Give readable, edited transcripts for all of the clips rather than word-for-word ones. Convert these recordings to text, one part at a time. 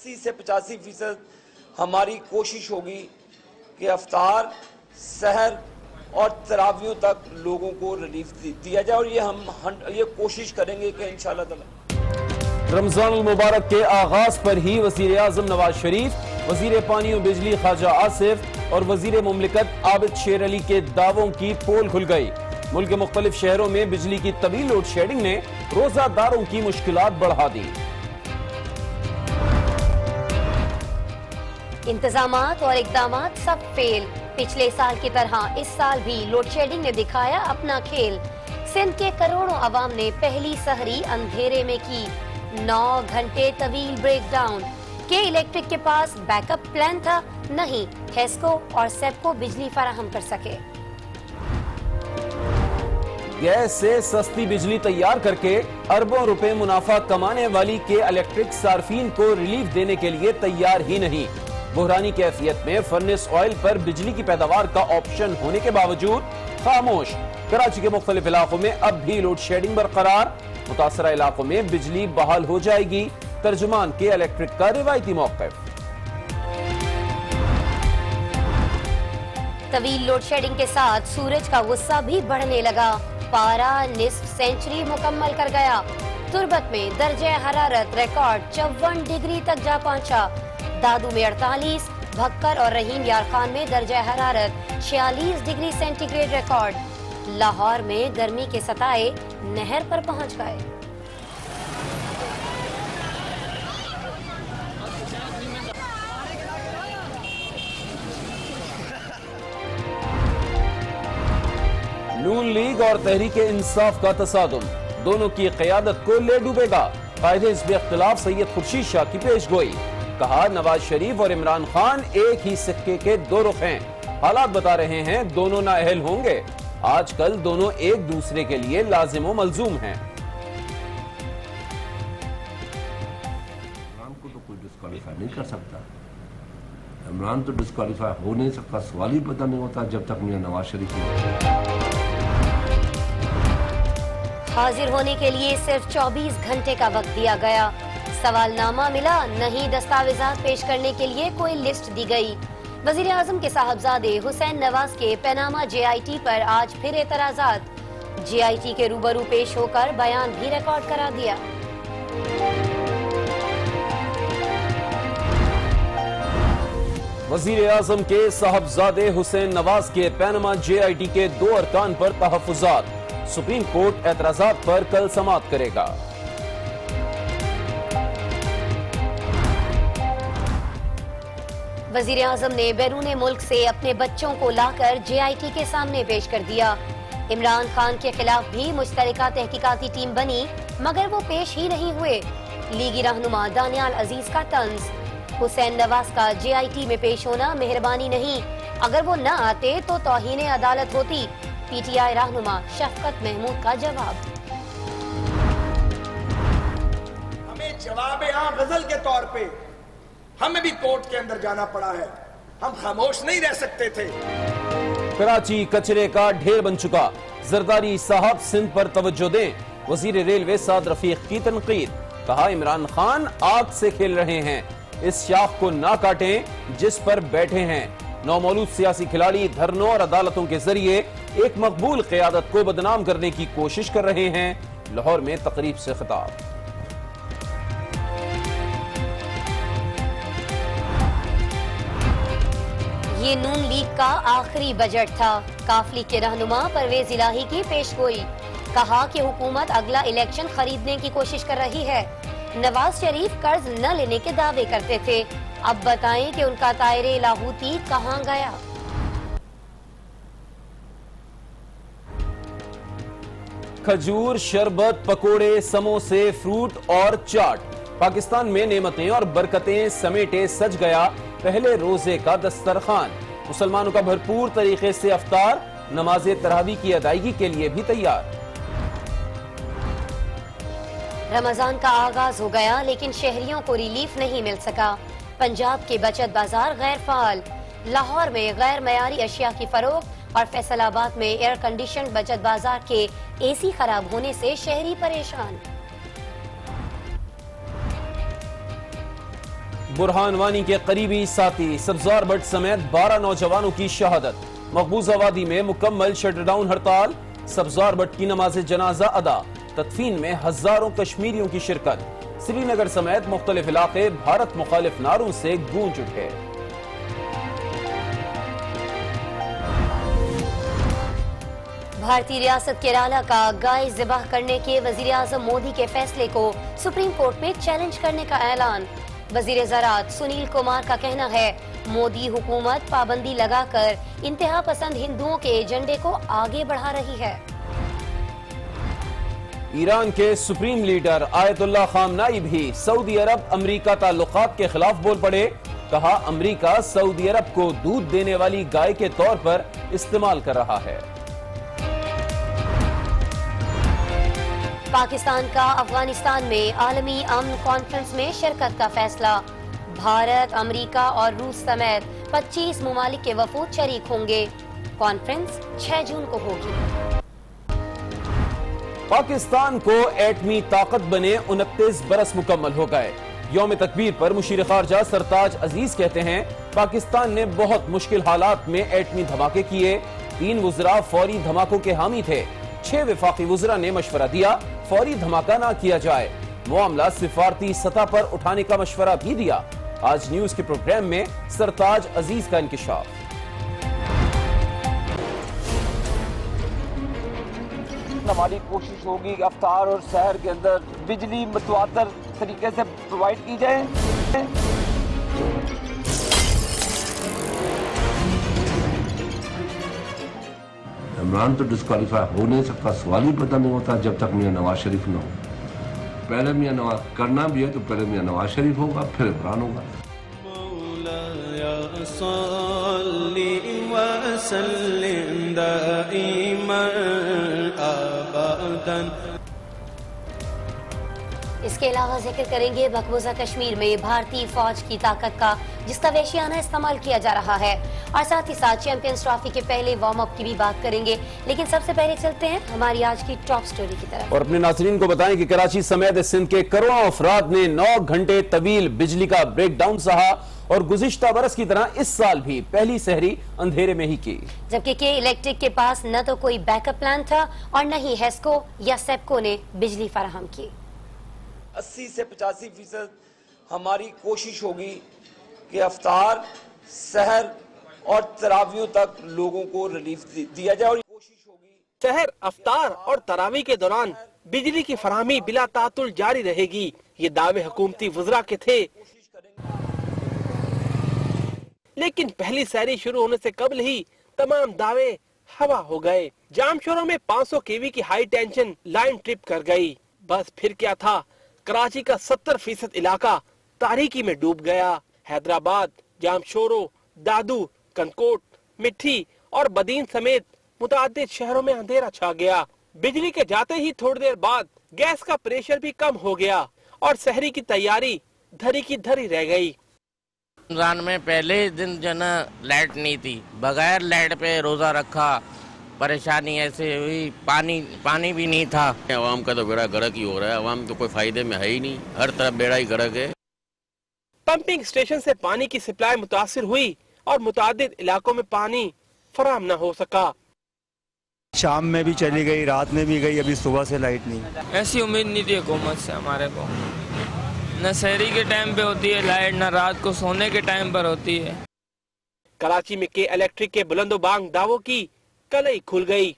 80 से 85% हमारी कोशिश होगी कि अफ्तार, सहर और तरावियों तक लोगों को रिलीफ दिया जाए, और ये कोशिश करेंगे कि इंशाअल्लाह ताला। रमजान मुबारक के आगाज पर ही वज़ीर आज़म नवाज शरीफ, वज़ीर पानी और बिजली ख्वाजा आसिफ और वज़ीर मुमलिकत आबिद शेर अली के दावों की पोल खुल गई। मुल्क के मुख्तलिफ शहरों में बिजली की तवील लोड शेडिंग ने रोजादारों की मुश्किलात बढ़ा दी। इंतजामात और इक़दामात सब फेल। पिछले साल की तरह इस साल भी लोड शेडिंग ने दिखाया अपना खेल। सिंध के करोड़ों अवाम ने पहली सहरी अंधेरे में की। 9 घंटे तवील ब्रेक डाउन। के इलेक्ट्रिक के पास बैकअप प्लान था? नहीं, हेस्को और सेप्को बिजली फराहम कर सके। गैस से सस्ती बिजली तैयार करके अरबों रुपए मुनाफा कमाने वाली के इलेक्ट्रिक सार्फिन को रिलीफ देने के लिए तैयार ही नहीं। बुहरानी कैफियत में फर्नेस ऑयल पर बिजली की पैदावार का ऑप्शन होने के बावजूद खामोश। कराची के मुख्तलिफ इलाकों में अब भी लोड शेडिंग बरकरार। मुतासरा इलाकों में बिजली बहाल हो जाएगी। तर्जुमान के इलेक्ट्रिक का रिवायती मौक़िफ़। तवील लोड शेडिंग के साथ सूरज का गुस्सा भी बढ़ने लगा। पारा निस्फ सेंचुरी मुकम्मल कर गया। तुर्बत में दर्जे हरारत रिकॉर्ड 54 डिग्री तक जा पहुंचा। दादू में 48, भक्कर और रहीम यार खान में दर्जे हरारत 46 डिग्री सेंटीग्रेड रिकॉर्ड। लाहौर में गर्मी के सताए नहर पर पहुंच गए। नून लीग और तहरीक इंसाफ का तसादुम, दोनों की क़यादत को ले डूबेगा। कायदे हिज़्ब इख्तिलाफ सैयद खुर्शीद शाह की पेश गोई। कहा, नवाज शरीफ और इमरान खान एक ही सिक्के के दो रुख हैं। हालात बता रहे हैं दोनों नाअहल होंगे। आजकल दोनों एक दूसरे के लिए लाजिम व मलजूम हैं। इमरान को तो कोई डिस्क्वालीफाई नहीं कर सकता। इमरान तो डिस्क्वालीफाई हो नहीं सकता, सवाल ही पता नहीं होता जब तक मियां नवाज शरीफ नहीं। हाजिर होने के लिए सिर्फ 24 घंटे का वक्त दिया गया। सवालनामा मिला नहीं, दस्तावेजात पेश करने के लिए कोई लिस्ट दी गई। वजीर आजम के साहबजादे हुसैन नवाज के पनामा JIT पर आज फिर एतराजात। JIT के रूबरू पेश होकर बयान भी रिकॉर्ड करा दिया। वजीर आजम के साहबजादे हुसैन नवाज के पनामा JIT के 2 अरकान पर तहफ़्फ़ुज़ात। सुप्रीम कोर्ट एतराजात पर कल समाअत करेगा। वजीर आजम ने बैरून मुल्क से अपने बच्चों को लाकर JIT के सामने पेश कर दिया। इमरान खान के खिलाफ भी मुश्तरका तहकीकाती टीम बनी, मगर वो पेश ही नहीं हुए। लीगी रहनुमा दानियाल अजीज का तंज। हुसैन नवाज का JIT में पेश होना मेहरबानी नहीं, अगर वो न आते तो तौहीन अदालत होती। PTI रहनुमा शफकत महमूद का जवाब। हमें जवाब गजल के तौर पे हमें भी कोर्ट के अंदर जाना पड़ा है। हम खामोश नहीं रह सकते थे। कराची कचरे का ढेर बन चुका। जरदारी साहब सिंध पर तवज्जो दें। वजीर रेलवे साद रफीक की तनकीद। कहा, इमरान खान आग से खेल रहे हैं, इस शाख को ना काटें जिस पर बैठे हैं। नौमौलूद सियासी खिलाड़ी धरनों और अदालतों के जरिए एक मकबूल क़यादत को बदनाम करने की कोशिश कर रहे हैं। लाहौर में तकरीब से खिताब। ये नून लीग का आखिरी बजट था। काफली के रहनुमा परवेज इलाही की पेशगोई। कहा कि हुकूमत अगला इलेक्शन खरीदने की कोशिश कर रही है। नवाज शरीफ कर्ज न लेने के दावे करते थे, अब बताएं कि उनका तायरे लाहूती कहां गया। खजूर, शरबत, पकोड़े, समोसे, फ्रूट और चाट। पाकिस्तान में नेमतें और बरकतें समेटे सज गया पहले रोजे का दस्तरखान। मुसलमानों का भरपूर तरीके से अफ्तार, नमाज तरावी की अदायगी के लिए भी तैयार। रमजान का आगाज हो गया, लेकिन शहरियों को रिलीफ नहीं मिल सका। पंजाब के बचत बाजार गैर फाल। लाहौर में गैर मयारी अशिया की फरोख्त और फैसलाबाद में एयर कंडीशन बचत बाजार के AC खराब होने से शहरी परेशान। برہان وانی کے قریبی ساتھی سبزار بٹ سمیت 12 نوجوانوں کی شہادت، مقبوضہ وادی میں مکمل شٹ ڈاؤن ہڑتال، سبزار بٹ کی نماز جنازہ ادا، تدفین میں ہزاروں کشمیریوں کی شرکت، سری نگر سمیت مختلف علاقے بھارت مخالف نعروں سے گونج اٹھے۔ بھارتی ریاست کیرالہ کا گائے ذبح کرنے کے وزیر اعظم مودی کے فیصلے کو سپریم کورٹ میں چیلنج کرنے کا اعلان۔ وزیر زراعت سنیل کمار کا کہنا ہے مودی حکومت پابندی لگا کر انتہا پسند ہندوؤں کے ایجنڈے کو آگے بڑھا رہی ہے۔ ایران کے سپریم لیڈر آیت اللہ خامنائی بھی سعودی عرب امریکہ تعلقات کے خلاف بول پڑے، کہا امریکہ سعودی عرب کو دودھ دینے والی گائے کے طور پر استعمال کر رہا ہے۔ پاکستان کا افغانستان میں عالمی امن کانفرنس میں شرکت کا فیصلہ، بھارت، امریکہ اور روس سمیت 25 ممالک کے وفود شریک ہوں گے۔ کانفرنس 6 جون کو ہوگی۔ پاکستان کو ایٹمی طاقت بنے 29 برس مکمل ہو گئے۔ یوم تکبیر پر مشیر خارجہ سرتاج عزیز کہتے ہیں پاکستان نے بہت مشکل حالات میں ایٹمی دھماکے کیے، 3 وزراء فوری دھماکوں کے حامی تھے، 6 وفاقی وزراء نے مشورہ دیا فوری دھماکہ نہ کیا جائے، معاملہ سفارتی سطح پر اٹھانے کا مشورہ بھی دیا۔ آج نیوز کے پروگرام میں سرتاج عزیز کا انکشاف۔ ہماری کوشش ہوگی کہ افطار اور سحر کے اندر بجلی متواتر طریقے سے پرووائڈ کی جائے۔ عمران تو ڈسکوالیفائی ہو نہیں سکتا، سوال ہی پیدا نہیں ہوتا جب تک میاں نواز شریف نہ ہو۔ پہلے میاں نواز کرنا بھی ہے تو پہلے میاں نواز شریف ہوگا، پھر عمران ہوگا۔ مولایا صلی وسلم دائما ابدا۔ اس کے علاوہ ذکر کریں گے مقبوضہ کشمیر میں بھارتی فوج کی طاقت کا جس کا وحشیانہ استعمال کیا جا رہا ہے، اور ساتھ ہی ساتھ چیمپئنز ٹرافی کے پہلے وارم اپ کی بھی بات کریں گے، لیکن سب سے پہلے چلتے ہیں ہماری آج کی ٹاپ سٹوری کی طرف اور اپنے ناظرین کو بتائیں کہ کراچی سمیت سندھ کے کروڑوں افراد نے 9 گھنٹے طویل بجلی کا بریک ڈاؤن سہا اور گزشتہ برس کی طرح اس سال بھی پہلی سحری اندھیرے میں ہی کی، جبکہ کے الیکٹرک کے پاس نہ تو کوئی بیک اپ پلان تھا اور نہ ہی ہیسکو یا سیپکو نے بجلی فراہم کی۔ 80 سے 85% ہماری کوشش ہوگی کہ افطار، سحر اور تراویحوں تک لوگوں کو ریلیف دیا جائے، اور کوشش ہوگی سحر، افطار اور تراویح کے دوران بجلی کی فراہمی بلا تعطل جاری رہے گی، یہ دعوے حکومتی وزراء کے تھے، لیکن پہلی سحری شروع ہونے سے قبل ہی تمام دعوے ہوا ہو گئے۔ جام شوروں میں 500 kV کی ہائی ٹینشن لائن ٹرپ کر گئی، بس پھر کیا تھا، کراچی کا 70% علاقہ تاریکی میں ڈوب گیا۔ حیدرآباد، جام شورو، دادو، کنکوٹ، مٹھی اور بدین سمیت متعدد شہروں میں اندھیرا چھا گیا۔ بجلی کے جاتے ہی تھوڑی دیر بعد گیس کا پریشر بھی کم ہو گیا اور سحری کی تیاری دھری کی دھری رہ گئی۔ رمضان میں پہلے دن جو نا لائٹ نہیں تھی، بغیر لائٹ پہ روزہ رکھا، پریشانی ایسے ہوئی، پانی بھی نہیں تھا۔ عوام کا تو بیڑا گرک ہی ہو رہا ہے، عوام تو کوئی فائدے میں ہے ہی نہیں، ہر طرف بیڑا ہی گرک ہے۔ پمپنگ سٹیشن سے پانی کی سپلائی متاثر ہوئی اور متعدد علاقوں میں پانی فراہم نہ ہو سکا۔ شام میں بھی چلی گئی، رات میں بھی گئی، ابھی صبح سے لائٹ نہیں۔ ایسی امید نہیں تھی حکومت سے ہمارے کو، نہ سحری کے ٹائم پہ ہوتی ہے لائٹ، نہ رات کو سونے کے ٹائم پر ہوتی ہے۔ کراچی میں کے الیکٹرک کے بلند و بانگ دعووں کی کلئی کھل گئی۔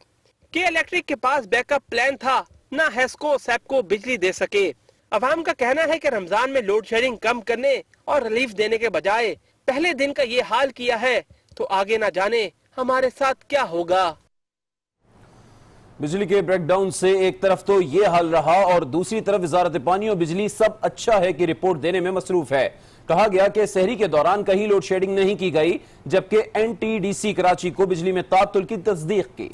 کے الیکٹرک کے پاس بیک اپ پلان تھا، نہ ہیسکو سیپکو بجلی دے سکے۔ عوام کا کہنا ہے کہ رمضان میں لوڈ شیڈنگ کم کرنے اور ریلیف دینے کے بجائے پہلے دن کا یہ حال کیا ہے تو آگے نہ جانے ہمارے ساتھ کیا ہوگا۔ بجلی کے بریک ڈاؤن سے ایک طرف تو یہ حال رہا اور دوسری طرف وزارت پانی اور بجلی سب اچھا ہے کہ رپورٹ دینے میں مصروف ہے۔ کہا گیا کہ سحری کے دوران کہیں لوڈ شیڈنگ نہیں کی گئی، جبکہ N T D C Karachi کو بجلی میں تعطل کی تصدیق کی۔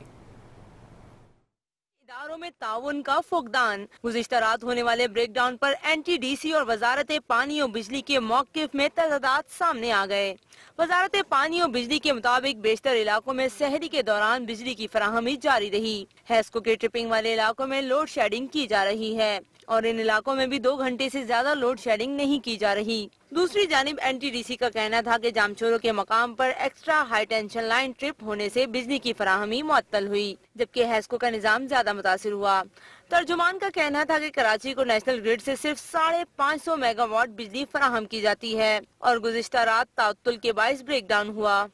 اداروں میں تعاون کا فقدان، گزشتہ رات ہونے والے بریک ڈاؤن پر این ٹی ڈی سی اور وزارت پانی اور بجلی کے موقف میں تضادات سامنے آ گئے۔ وزارت پانی اور بجلی کے مطابق بیشتر علاقوں میں سحری کے دوران بجلی کی فراہمی جاری رہی۔ ہیسکو کے ٹرپنگ والے علاقوں میں لوڈ شیڈنگ کی جا رہی ہے۔ और इन इलाकों में भी 2 घंटे से ज्यादा लोड शेडिंग नहीं की जा रही। दूसरी जानिब NTDC का कहना था कि जामचोरों के मकाम पर extra high tension line trip होने से बिजली की फराहमी मुअत्तल हुई, जबकि हैस्को का निजाम ज्यादा मुतासिर हुआ। तर्जुमान का कहना था कि कराची को नेशनल ग्रिड से सिर्फ 550 मेगावाट बिजली फराहम की जाती है और गुज़िश्ता रात ताअत्तुल के बाइस ब्रेक डाउन हुआ।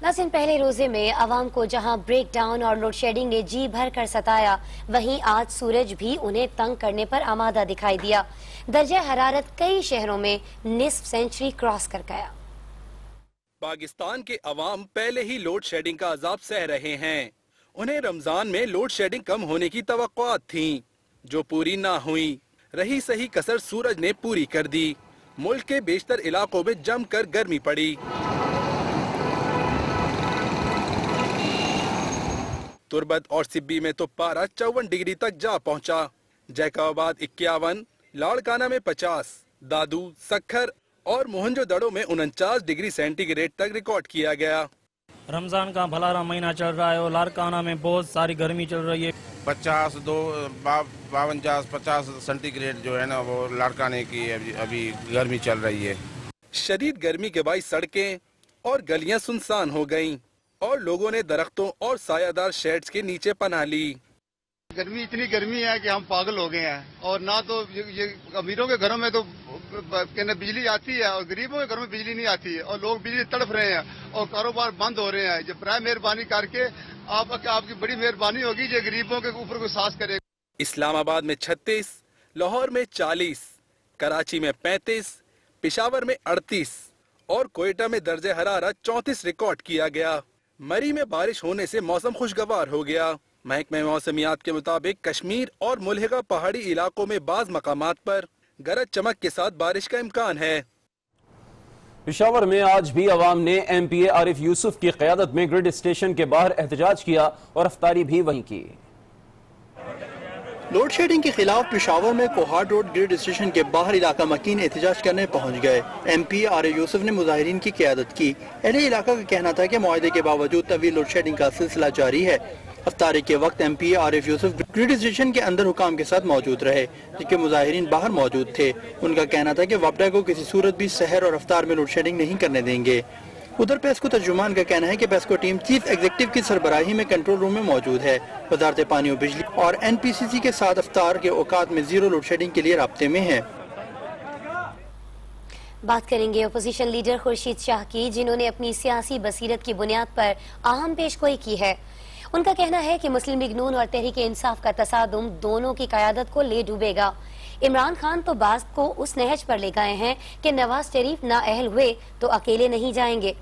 नाज़रीन, पहले रोजे में आवाम को जहां ब्रेक डाउन और लोड शेडिंग ने जी भर कर सताया, वहीं आज सूरज भी उन्हें तंग करने पर आमादा दिखाई दिया। दर्जा हरारत कई शहरों में निस्फ सेंचुरी क्रॉस कर गया। पाकिस्तान के अवाम पहले ही लोड शेडिंग का अजाब सह रहे हैं। उन्हें रमजान में लोड शेडिंग कम होने की तवक्कुआत थी, जो पूरी ना हुई। रही सही कसर सूरज ने पूरी कर दी। मुल्क के बेशतर इलाकों में जमकर गर्मी पड़ी। तुरबत और सिब्बी में तो पारा 54 डिग्री तक जा पहुंचा। जैकाबाद 51, लाड़काना में 50, दादू, सखर और मोहनजोदड़ो में 49 डिग्री सेंटीग्रेड तक रिकॉर्ड किया गया। रमजान का भला महीना चल रहा है और लाड़काना में बहुत सारी गर्मी चल रही है। 52-50 सेंटीग्रेड जो है ना, वो लाड़काने की अभी गर्मी चल रही है। शदीद गर्मी के बाईस सड़कें और गलियां सुनसान हो गईं और लोगों ने दरख्तों और सायादार शेड्स के नीचे पनाह ली। गर्मी इतनी गर्मी है कि हम पागल हो गए हैं। और ना तो ये अमीरों के घरों में तो बिजली आती है और गरीबों के घरों में बिजली नहीं आती है और लोग बिजली तड़प रहे हैं और कारोबार बंद हो रहे हैं। जब प्राय मेहरबानी करके आपकी बड़ी मेहरबानी होगी जो गरीबों के ऊपर कोई सांस करे। इस्लामाबाद में 36, लाहौर में 40, कराची में 35, पेशावर में 38 और कोयटा में दर्जे हरारत 34 रिकॉर्ड किया गया। मरी में बारिश होने से मौसम खुशगवार हो गया। महकमे मौसमियात के मुताबिक कश्मीर और मुल्हिका पहाड़ी इलाकों में बाज मकामात पर गरज चमक के साथ बारिश का इम्कान है। पेशावर में आज भी अवाम ने MPA आरिफ यूसुफ की क़यादत में ग्रिड स्टेशन के बाहर एहतजाज किया और अफ्तारी भी वहीं की। लोड शेडिंग के खिलाफ पेशावर में कोहाट रोड ग्रिड स्टेशन के बाहर इलाका मकीन एहतजाज करने पहुंच गए। MP आरिफ यूसुफ ने मुजाहिरीन की क़यादत की। अहले इलाका का कहना था कि मुआहदे के बावजूद तवील लोड शेडिंग का सिलसिला जारी है। अफ्तारी के वक्त MP Arif Yusuf grid station के अंदर हुकाम के साथ मौजूद रहे, जबकि मुजाहिरीन बाहर मौजूद थे। उनका कहना था कि वबडा को किसी सूरत भी सहर और अफ्तार में लोड शेडिंग नहीं करने देंगे। उधर पेस्को तर्जुमान का कहना है कि पेस्को टीम चीफ एग्जीक्यूटिव की सरबराही में कंट्रोल रूम में मौजूद है। वजारत पानी और बिजली और NPCC के साथ अफ्तार के औकात में जीरो लोड शेडिंग के लिए राब्ते में है। बात करेंगे अपोजिशन लीडर खुर्शीद शाह की, जिन्होंने अपनी सियासी बसीरत की बुनियाद पर अहम पेशगोई की है। उनका कहना है कि मुस्लिम लीग नून और तहरीक इंसाफ का तसादुम दोनों की क़यादत को ले डूबेगा। इमरान खान तो बात को उस नहज पर ले गए हैं कि नवाज शरीफ नाअहल हुए तो अकेले नहीं जाएंगे।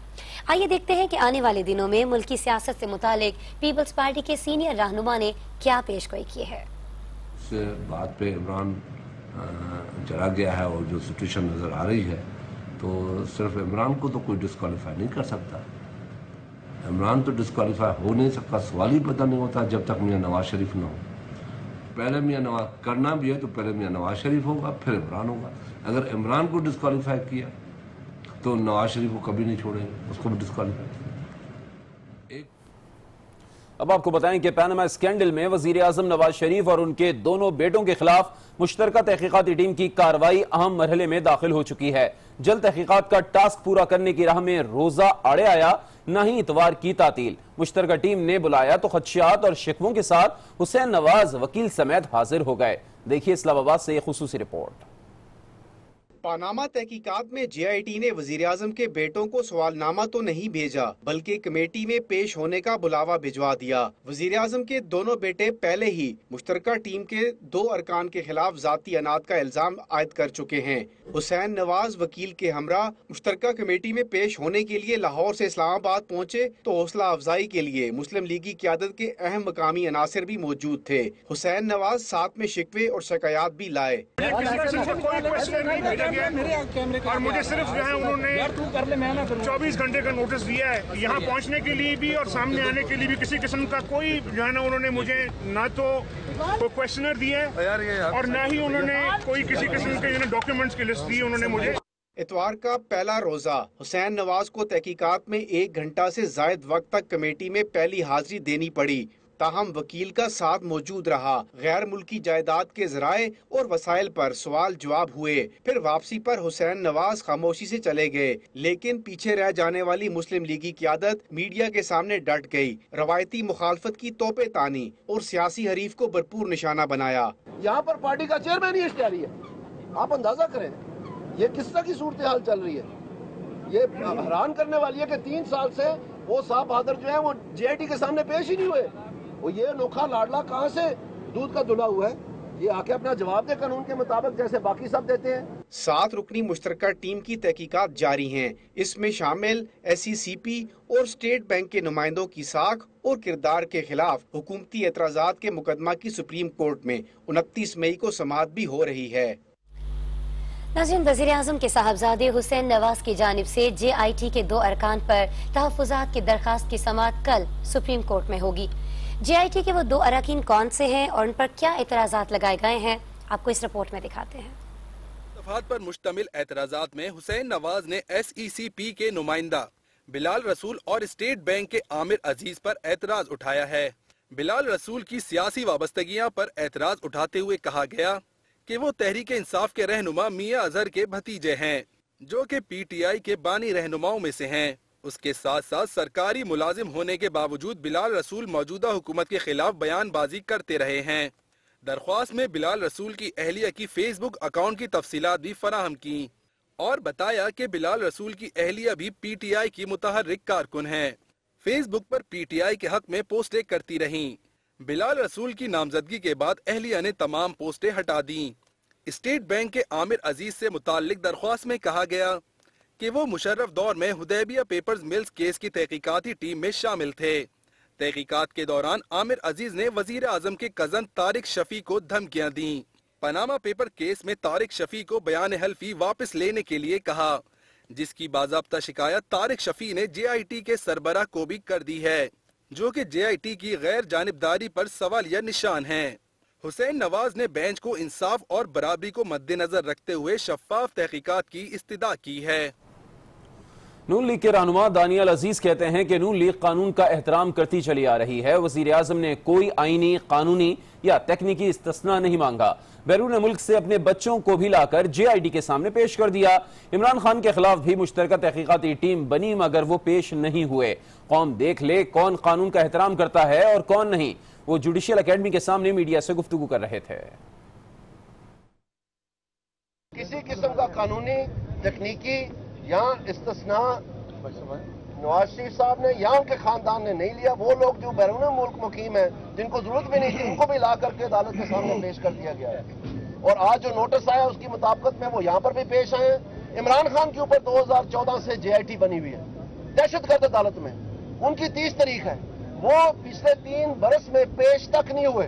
आइए देखते हैं कि आने वाले दिनों में मुल्क की सियासत से मुतालिक पीपल्स पार्टी के सीनियर रहनुमा ने क्या पेशगोई की है। इस बात पे इमरान चला गया है और जो सिचुएशन नज़र आ रही है, तो सिर्फ इमरान को तो कोई डिस्क्वालीफाई नहीं कर सकता। इमरान तो डिस्क्वालीफाई हो नहीं सकता, सवाल ही पैदा नहीं होता जब तक मियाँ नवाज शरीफ न हो। पहले मियाँ नवाज करना भी है तो पहले मियाँ नवाज शरीफ होगा, फिर इमरान होगा। अगर इमरान को डिस्क्वालीफाई किया तो नवाज शरीफ को कभी नहीं छोड़ेंगे, उसको भी डिस्क्वालीफाई। अब आपको बताएं कि पैनामा स्कैंडल में वजीर आजम नवाज शरीफ और उनके दोनों बेटों के खिलाफ मुश्तरका तहकीकाती टीम की कार्रवाई अहम मरहले में दाखिल हो चुकी है। जल्द तहकीकात का टास्क पूरा करने की राह में रोजा आड़े आया, न ही इतवार की तातील। मुश्तरका टीम ने बुलाया तो खदशात और शिकवों के साथ हुसैन नवाज वकील समेत हाजिर हो गए। देखिए इस्लामाबाद से एक खुसूसी रिपोर्ट। पानामा तहकीकात में JIT ने वजीर आजम के बेटों को सवालनामा तो नहीं भेजा, बल्कि कमेटी में पेश होने का बुलावा भिजवा दिया। वजीर आजम के दोनों बेटे पहले ही मुश्तरका टीम के 2 अरकान के खिलाफ जाती अनात का इल्जाम आयद कर चुके हैं। हुसैन नवाज वकील के हमरा मुश्तरका कमेटी में पेश होने के लिए लाहौर से इस्लामाबाद पहुँचे तो हौसला अफजाई के लिए मुस्लिम लीग की क़यादत के अहम मकामी अनासिर भी मौजूद थे। हुसैन नवाज साथ में शिकवे और शिकायत भी लाए। और मुझे सिर्फ जो है उन्होंने 24 घंटे का नोटिस दिया है यहाँ पहुँचने के लिए भी और सामने आने के लिए भी। किसी किस्म का कोई जो है ना उन्होंने मुझे ना तो कोई क्वेश्चनर दिया और ना ही उन्होंने कोई किसी किस्म के डॉक्यूमेंट्स की लिस्ट दी उन्होंने मुझे। इतवार का पहला रोजा हुसैन नवाज को तहकीकात में 1 घंटा से जायद वक्त तक कमेटी में पहली हाजिरी देनी पड़ी। ताहम वकील का साथ मौजूद रहा। गैर मुल्की जायदाद के ज़राए और वसाइल पर सवाल जवाब हुए। फिर वापसी पर हुसैन नवाज खामोशी से चले गए, लेकिन पीछे रह जाने वाली मुस्लिम लीगी क़यादत मीडिया के सामने डट गई, रवायती मुखालफत की तोपे तानी और सियासी हरीफ को भरपूर निशाना बनाया। यहाँ पर पार्टी का चेयरमैन ही इश्तिहारी है, आप अंदाजा करें ये किस तरह की सूरत हाल चल रही है। ये हैरान करने वाली है कि 3 साल से वो साहब बहादुर जो है वो JIT के सामने पेश ही नहीं हुए। वो ये अनोखा लाडला कहाँ से दूध का धुला हुआ है, ये आके अपना जवाब दे कानून के मुताबिक जैसे बाकी सब देते हैं। 7 रुकनी मुश्तरका टीम की तहकीकात जारी हैं। इसमें शामिल SECP और स्टेट बैंक के नुमाइंदों की साख और किरदार के खिलाफ हुकूमती एतराज़ात के मुकदमा की सुप्रीम कोर्ट में 29 मई को समाअत भी हो रही है। नाज़रीन, वज़ीर-ए-आज़म के साहबजादे हुसैन नवाज की जानिब से JIT के 2 अरकान पर तहफ़्फ़ुज़ात की दरख्वास्त की समाअत कल सुप्रीम कोर्ट में होगी। JIT के वो 2 अरकान कौन से हैं और उन पर क्या एतराज़ात लगाए गए हैं, आपको इस रिपोर्ट में दिखाते हैं। दफात पर मुश्तमिल एतराज़ात में हुसैन नवाज ने SECP के नुमाइंदा बिलाल रसूल और स्टेट बैंक के आमिर अजीज पर एतराज उठाया है। बिलाल रसूल की सियासी वाबस्तगियां पर एतराज उठाते हुए कहा गया कि वो तहरीक इंसाफ के रहनुमा मियां अजहर के भतीजे हैं, जो कि PTI के बानी रहनुमाओं में से हैं। उसके साथ साथ सरकारी मुलाजिम होने के बावजूद बिलाल रसूल मौजूदा हुकूमत के खिलाफ बयानबाजी करते रहे हैं। दरख्वास्त में बिलाल रसूल की अहलिया की फेसबुक अकाउंट की तफसीलात भी फराहम की और बताया कि बिलाल रसूल की अहलिया भी PTI की मुतहर्रिक कारकुन हैं। फेसबुक पर PTI के हक में पोस्टें करती रहीं। बिलाल रसूल की नामजदगी के बाद अहलिया ने तमाम पोस्टें हटा दी। स्टेट बैंक के आमिर अजीज से मुताल्लिक दरख्वास्त में कहा गया कि वो मुशर्रफ दौर में हुदैबिया पेपर्स मिल्स केस की तहकीकाती टीम में शामिल थे। तहकीकात के दौरान आमिर अजीज ने वजीर आजम के कजन तारिक शफी को धमकियां दी। पनामा पेपर केस में तारिक शफी को बयान हल्फी वापस लेने के लिए कहा, जिसकी बाज़ाब्ता शिकायत तारिक शफी ने JIT के सरबराह को भी कर दी है, जो कि JIT की गैर जानिबदारी पर सवालिया निशान है। हुसैन नवाज ने बेंच को इंसाफ और बराबरी को मद्देनजर रखते हुए शफाफ तहकीकात की इस्तदा की है। नून लीग के रहनुमा दानियल अजीज कहते हैं कि नून लीग कानून का एहतराम करती चली आ रही है। वजीर आजम ने कोई आईनी, कानूनी या तकनीकी इस्तिस्ना नहीं मांगा। बैरून मुल्क से अपने बच्चों को भी लाकर JIT के सामने पेश कर दिया। इमरान खान के खिलाफ भी मुश्तरका तहकीकाती टीम बनी, मगर वो पेश नहीं हुए। कौम देख ले कौन कानून का एहतराम करता है और कौन नहीं। वो जुडिशियल अकेडमी के सामने मीडिया से गुफ्तगू कर रहे थे। किसी किस्म का कानूनी, तकनीकी या इस्तिस्ना नवाज शरीफ साहब ने या उनके खानदान ने नहीं लिया। वो लोग जो बैरून मुल्क मुकीम हैं, जिनको जरूरत भी नहीं थी, उनको भी ला करके अदालत के सामने पेश कर दिया गया है। और आज जो नोटिस आया उसकी मुताबिकत में वो यहाँ पर भी पेश आए हैं। इमरान खान के ऊपर 2014 से JIT बनी हुई है दहशतगर्द अदालत में, उनकी 30 तारीख है। वो पिछले 3 बरस में पेश तक नहीं हुए।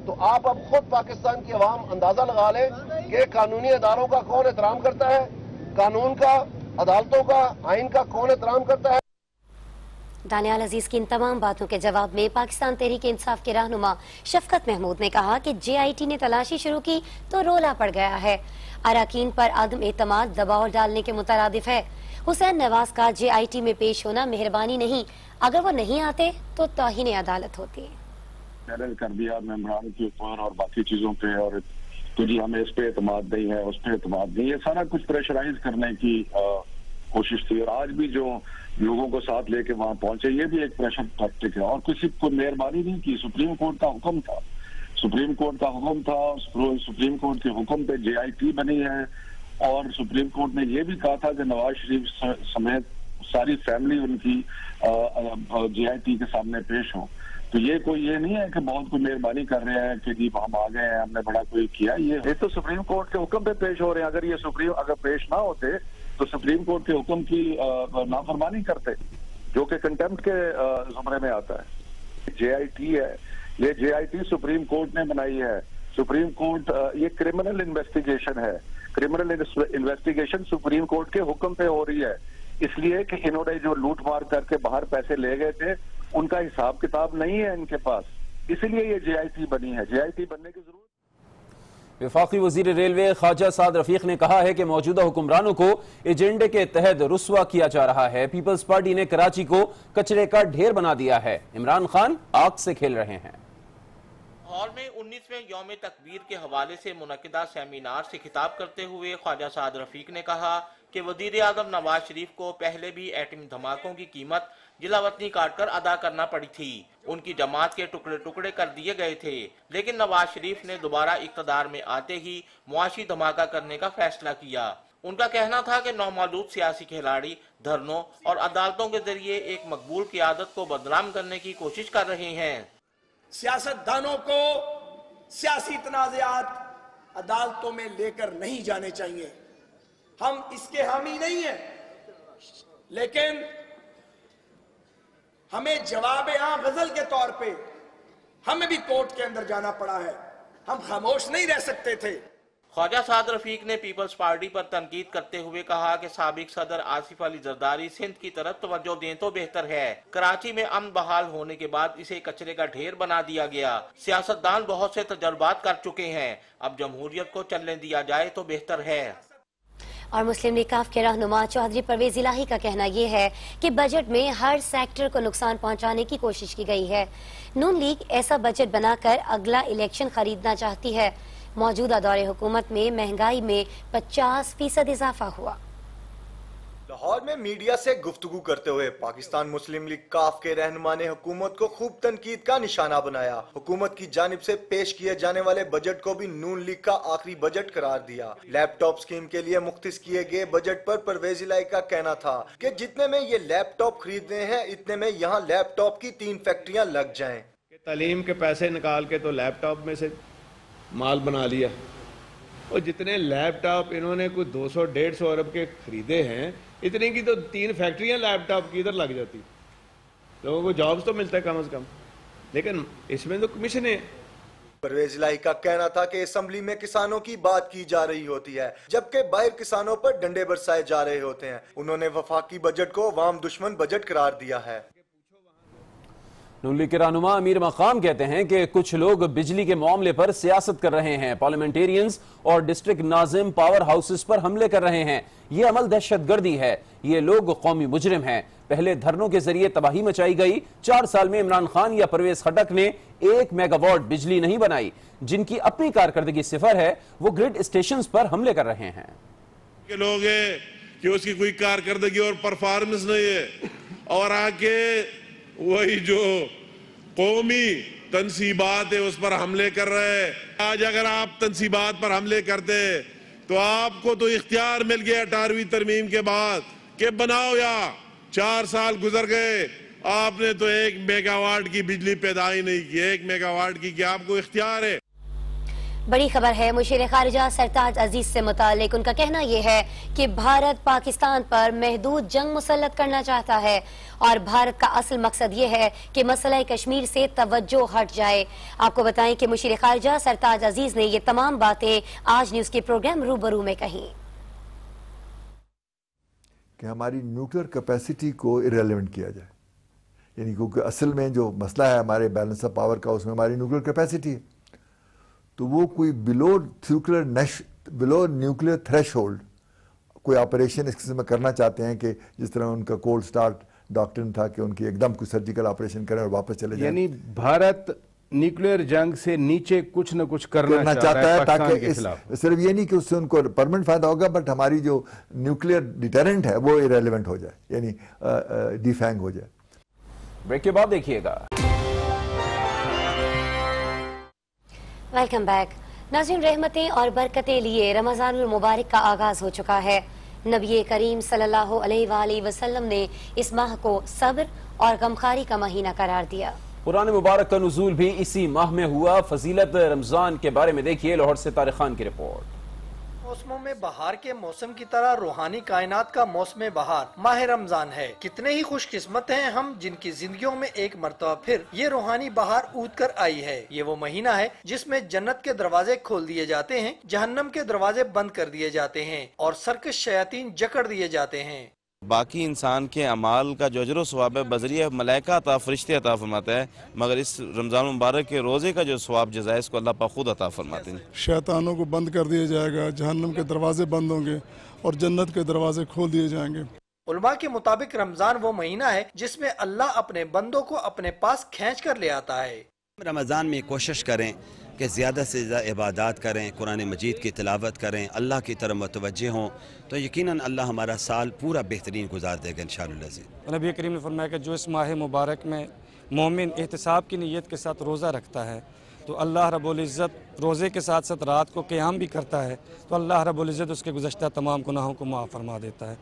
तो आप अब खुद पाकिस्तान की अवाम अंदाजा लगा ले कि कानूनी अदालों का कौन एहतराम करता है, कानून का, अदालतों का, आइन का कौन एहतराम करता है। दानियाल अजीज की इन तमाम बातों के जवाब में पाकिस्तान तहरीक इंसाफ के रहनुमा शफकत महमूद ने कहा कि JIT ने तलाशी शुरू की तो रोला पड़ गया है। अरकान पर आदम एतमाद दबाव डालने के मुतरादिफ है। हुसैन नवाज का JIT में पेश होना मेहरबानी नहीं, अगर वो नहीं आते तो तौहीन अदालत होती। चैलेंज कर दिया मेम्बरान के ऊपर और बाकी चीजों पे, और तो जी हमें इस पे एतमाद नहीं है, उस पे एतमाद नहीं, ये सारा कुछ प्रेशराइज करने की कोशिश थी। और आज भी जो लोगों को साथ लेके वहां पहुंचे, ये भी एक प्रेशर टैक्टिक है और किसी को मेहरबानी नहीं की। सुप्रीम कोर्ट का हुक्म था, सुप्रीम कोर्ट का हुक्म था, सुप्रीम कोर्ट के हुक्म पे JIT बनी है। और सुप्रीम कोर्ट ने ये भी कहा था कि नवाज शरीफ समेत सारी फैमिली उनकी JIT के सामने पेश हो। तो ये कोई ये नहीं है कि बहुत कोई मेहरबानी कर रहे हैं कि जी हम आ गए हैं, हमने बड़ा कोई किया। ये तो सुप्रीम कोर्ट के हुक्म पे पेश हो रहे हैं। अगर ये अगर पेश ना होते तो सुप्रीम कोर्ट के हुक्म की नाफरमानी करते, जो कि कंटेम्प्ट के जुमरे में आता है। JIT है, ये JIT सुप्रीम कोर्ट ने बनाई है। सुप्रीम कोर्ट ये क्रिमिनल इन्वेस्टिगेशन है, क्रिमिनल इन्वेस्टिगेशन सुप्रीम कोर्ट के हुक्म पे हो रही है, इसलिए कि इन्होंने जो लूट मार करके बाहर पैसे ले गए थे उनका हिसाब किताब नहीं है इनके पास, इसलिए ये JIT बनी है। JIT बनने की जरूरत वफाकी वजीर रेलवे ख्वाजा साद रफीक ने कहा है कि मौजूदा हुक्मरानों को एजेंडे के तहत रुस्वा किया जा रहा है। पीपल्स पार्टी ने कराची को कचरे का ढेर बना दिया है। इमरान खान आग से खेल रहे हैं। लाहौर में 19वें यौम तकबीर के हवाले से मुनक्किदा सेमिनार से खिताब करते हुए ख्वाजा साद रफीक ने कहा कि वजीर आज़म नवाज शरीफ को पहले भी एटमी धमाकों की कीमत जिलावतनी काट कर अदा करना पड़ी थी। उनकी जमात के टुकड़े टुकड़े कर दिए गए थे, लेकिन नवाज शरीफ ने दोबारा इक़्तिदार में आते ही मुआशी धमाका करने का फैसला किया। उनका कहना था कि नौमालूद सियासी खिलाड़ी धरनों और अदालतों के जरिए एक मकबूल क़ियादत को बदनाम करने की कोशिश कर रहे हैं। सियासतदानों को सियासी तनाज़ात अदालतों में लेकर नहीं जाने चाहिए। हम इसके हामी नहीं हैं, लेकिन हमें जवाब गजल के तौर पे हमें भी कोर्ट के अंदर जाना पड़ा है। हम खामोश नहीं रह सकते थे। ख्वाजा साद रफीक ने पीपल्स पार्टी पर तनकीद करते हुए कहा कि साबिक सदर आसिफ अली जरदारी सिंध की तरफ तवज्जो दें तो बेहतर है। कराची में अमन बहाल होने के बाद इसे कचरे का ढेर बना दिया गया। सियासतदान बहुत से तजर्बात कर चुके हैं, अब जमहूरियत को चलने दिया जाए तो बेहतर है। और मुस्लिम लीग काफ के रहनुमा चौधरी परवेज इलाही का कहना यह है कि बजट में हर सेक्टर को नुकसान पहुंचाने की कोशिश की गई है। नून लीग ऐसा बजट बनाकर अगला इलेक्शन खरीदना चाहती है। मौजूदा दौरे हुकूमत में महंगाई में 50% इजाफा हुआ। लाहौर में मीडिया से गुफ्तगू करते हुए पाकिस्तान मुस्लिम लीग काफ के रहनुमा ने हुकूमत को खूब तनकीद का निशाना बनाया। हुकूमत की जानिब से पेश किए जाने वाले बजट को भी नून लीग का आखिरी बजट करार दिया। लैपटॉप स्कीम के लिए मुख्तिस किए गए बजट पर परवेज इलाही का कहना था कि जितने में ये लैपटॉप खरीदने हैं इतने में यहाँ लैपटॉप की 3 फैक्ट्रियाँ लग जाएं। तालीम के पैसे निकाल के तो लैपटॉप में से माल बना लिया, और जितने लैपटॉप इन्होंने कुछ 200-150 अरब के खरीदे हैं, इतने की तो 3 फैक्ट्रियां लैपटॉप की इधर लग जाती। लोगों को जॉब्स तो मिलता है कम से कम, लेकिन इसमें तो कमीशन है। परवेज इलाही का कहना था कि असेंबली में किसानों की बात की जा रही होती है, जबकि बाहर किसानों पर डंडे बरसाए जा रहे होते हैं। उन्होंने वफाकी बजट को अवाम दुश्मन बजट करार दिया है। नून लीग के रहनुमा अमीर मकाम कहते हैं कि कुछ लोग बिजली के मामले पर सियासत कर रहे हैं। पार्लियामेंटेरियंस और डिस्ट्रिक्ट नाजिम पावर हाउसेस पर हमले कर रहे हैं। ये अमल दहशतगर्दी है। ये लोग कौमी मुजरिम हैं। पहले धरनों के जरिए तबाही मचाई गई। 4 साल में इमरान खान या परवेज खटक ने 1 मेगावाट बिजली नहीं बनाई। जिनकी अपनी कारकर्दगी सिफर है, वो ग्रिड स्टेशन पर हमले कर रहे हैं। लोग कि उसकी कोई कारकर्दगी और परफॉर्मेंस नहीं है, और आके वही जो कौमी तनसीबात है उस पर हमले कर रहे हैं। आज अगर आप तनसीबात पर हमले करते तो आपको तो इख्तियार मिल गया 18वीं तरमीम के बाद कि बनाओ, या 4 साल गुजर गए, आपने तो 1 मेगावाट की बिजली पैदा ही नहीं की। 1 मेगावाट की क्या आपको इख्तियार है? बड़ी खबर है मुशीर खारिजा सरताज अजीज से मुतालिक। उनका कहना यह है कि भारत पाकिस्तान पर महदूद जंग मुसल्लत करना चाहता है और भारत का असल मकसद यह है कि मसला कश्मीर से तवज्जो हट जाए। आपको बताएं कि मुशीर खारिजा सरताज अजीज ने ये तमाम बातें आज न्यूज के प्रोग्राम रूबरू में कही कि हमारी न्यूक्लियर कैपेसिटी को इरेलेवेंट किया जाए, यानी क्योंकि असल में जो मसला है हमारे बैलेंस ऑफ पावर का, उसमें हमारी न्यूक्लियर कैपेसिटी है, तो वो कोई बिलो न्यूक्लियर थ्रेशोल्ड कोई ऑपरेशन इस किस्म में करना चाहते हैं कि जिस तरह उनका कोल्ड स्टार्ट डॉक्ट्रिन था कि उनकी एकदम कोई सर्जिकल ऑपरेशन करें और वापस चले जाएं। यानी भारत न्यूक्लियर जंग से नीचे कुछ न कुछ करना चाहता है ताकि सिर्फ ये नहीं कि उससे उनको परमानेंट फायदा होगा, बट हमारी जो न्यूक्लियर डिटरेंट है वो इरेलेवेंट हो जाए, यानी डिफैंग हो जाए। ब्रेक के बाद देखिएगा। Welcome back. नाज़रीन, रहमतें और बरकतें लिए रमज़ानुल मुबारक का आगाज हो चुका है। नबी करीम सल्लल्लाहु अलैहि वसल्लम ने इस माह को सब्र और गमखारी का महीना करार दिया। कुरान मुबारक का नुज़ूल भी इसी माह में हुआ। फजीलत रमजान के बारे में देखिए लाहौर से तारिक खान की रिपोर्ट। मौसमों में बहार के मौसम की तरह रूहानी कायनात का मौसम बहार माह रमजान है। कितने ही खुशकिस्मत हैं हम जिनकी जिंदगियों में एक मर्तबा फिर ये रूहानी बहार ऊद कर आई है। ये वो महीना है जिसमें जन्नत के दरवाजे खोल दिए जाते हैं, जहन्नम के दरवाजे बंद कर दिए जाते हैं और सरकश शयातीन जकड़ दिए जाते हैं। باقی انسان کے اعمال کا جو اجر و ثواب ہے بذریعہ ملائکہ عطا فرشتے عطا فرماتا ہے، مگر اس رمضان المبارک کے روزے کا جو ثواب جزا ہے اس کو اللہ پاک خود عطا فرماتے ہیں۔ شیطانوں کو بند کر دیا جائے گا، جہنم کے دروازے بند ہوں گے اور جنت کے دروازے کھول دیے جائیں گے۔ علماء کے مطابق رمضان وہ مہینہ ہے جس میں اللہ اپنے بندوں کو اپنے پاس کھینچ کر لے آتا ہے۔ رمضان میں کوشش کریں کہ زیادہ سے زیادہ عبادات کریں، قرآن مجید کی تلاوت کریں، اللہ کی طرف متوجہ ہوں، تو یقیناً اللہ ہمارا سال پورا بہترین گزار دے گا انشاءاللہ۔ نبی کریم نے فرمایا کہ جو اس ماہ مبارک میں مومن احتساب کی نیت کے ساتھ روزہ رکھتا ہے تو اللہ رب العزت روزے کے ساتھ ساتھ رات کو قیام بھی کرتا ہے تو اللہ رب العزت اس کے گزشتہ تمام گناہوں کو معاف فرما دیتا ہے۔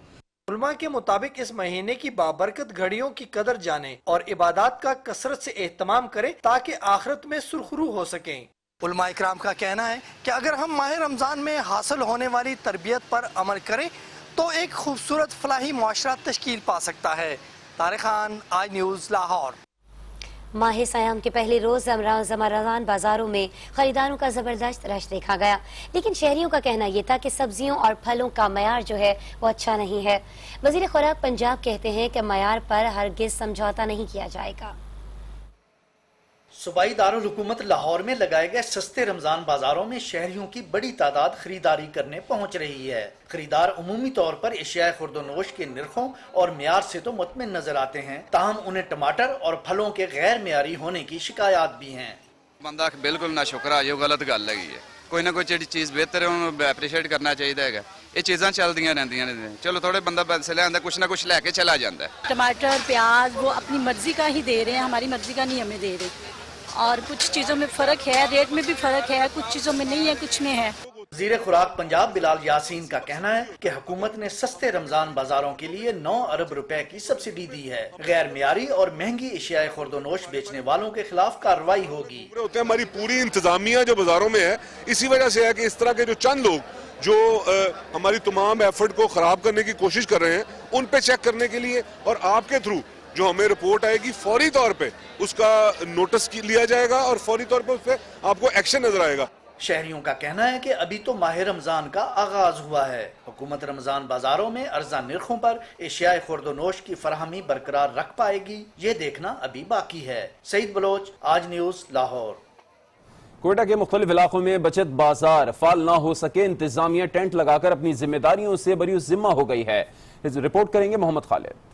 علماء کے مطابق اس مہینے کی بابرکت گھڑیوں کی قدر جانیں اور عبادات کا کثرت سے اہتمام کریں تاکہ آخرت میں سرخرو ہو سکیں۔ علماء اکرام کا کہنا ہے کہ اگر ہم ماہ رمضان میں حاصل ہونے والی تربیت پر عمل کریں تو ایک خوبصورت فلاحی معاشرہ تشکیل پا سکتا ہے۔ طارق خان، آج نیوز، لاہور۔ ماہ سیام کے پہلے روز رمضان بازاروں میں خریداروں کا زبردست رش دیکھا گیا، لیکن شہریوں کا کہنا یہ تھا کہ سبزیوں اور پھلوں کا معیار جو ہے وہ اچھا نہیں ہے۔ وزیر خوراک پنجاب کہتے ہیں کہ معیار پر ہرگز سمجھوتا نہیں کیا جائے گا۔ صوبائی دارالحکومت لاہور میں لگائے گئے سستے رمضان بازاروں میں شہریوں کی بڑی تعداد خریداری کرنے پہنچ رہی ہے۔ خریدار عمومی طور پر اشیاء خورد و نوش کے نرخوں اور معیار سے تو مطمئن نظر آتے ہیں، تاہم انہیں ٹماٹر اور پھلوں کے غیر معیاری ہونے کی شکایات بھی ہیں۔ بندہ بالکل نہ شکرا، یہ غلط گل لگی ہے۔ کوئی نہ کوئی چیز بہتر ہے، انہوں اپریشیٹ کرنا چاہیے گا۔ یہ چیزاں چلدیاں رہندیاں نے، چلو تھوڑے بندہ پیسے لے آندا، کچھ نہ کچھ لے کے چلا جاتا ہے۔ ٹماٹر، پیاز وہ اپنی مرضی کا ہی دے رہے ہیں، ہماری مرضی کا نہیں ہمیں دے رہے، اور کچھ چیزوں میں فرق ہے، ریٹ میں بھی فرق ہے، کچھ چیزوں میں نہیں ہے، کچھ میں ہے۔ وزیر خوراک پنجاب بلال یاسین کا کہنا ہے کہ حکومت نے سستے رمضان بازاروں کے لیے 9 ارب روپے کی سبسڈی دی ہے۔ غیر معیاری اور مہنگی اشیاء خورد و نوش بیچنے والوں کے خلاف کارروائی ہوگی۔ ہماری پوری انتظامیہ جو بازاروں میں ہے اسی وجہ سے ہے کہ اس طرح کے جو چند لوگ جو ہماری تمام ایفرٹ کو خراب کرنے کی کوشش کر رہے ہیں ان پہ چیک کرنے کے لیے اور آپ کے تھرو جو ہمیں رپورٹ آئے گی فوری طور پہ اس کا نوٹس لیا جائے گا اور فوری طور پہ اس پہ آپ کو ایکشن نظر آئے گا۔ شہریوں کا کہنا ہے کہ ابھی تو ماہ رمضان کا آغاز ہوا ہے۔ حکومت رمضان بازاروں میں ارزاں نرخوں پر اشیاء خورد و نوش کی فراہمی برقرار رکھ پائے گی، یہ دیکھنا ابھی باقی ہے۔ سعید بلوچ، آج نیوز، لاہور۔ کوئٹہ کے مختلف علاقوں میں بچت بازار فعال نہ ہو سکے، انتظامیہ ٹینٹ لگا کر اپنی ذمہ داریوں سے بری ذمہ ہو گئی ہے۔ رپورٹ کریں گے محمد خالد۔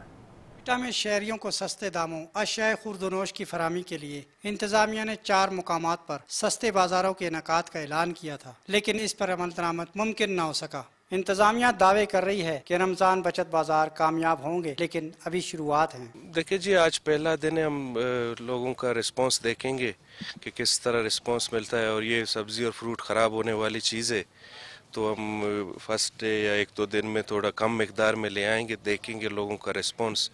کوئٹہ میں شہریوں کو سستے داموں اشیاء خورد و نوش کی فراہمی کے لیے انتظامیہ نے 4 مقامات پر سستے بازاروں کے انعقاد کا اعلان کیا تھا، لیکن اس پر عمل درآمد ممکن نہ ہو سکا۔ انتظامیہ دعوے کر رہی ہے کہ رمضان بچت بازار کامیاب ہوں گے، لیکن ابھی شروعات ہیں۔ دیکھیں جی، آج پہلا دن ہے، ہم لوگوں کا رسپانس دیکھیں گے کہ کس طرح رسپانس ملتا ہے، اور یہ سبزی اور فروٹ خراب ہونے والی چیز ہے تو ہم فرسٹ ڈے یا 1-2 دن میں تھوڑا کم مقدار میں لے آئیں گے، دیکھیں گے لوگوں کا رسپانس۔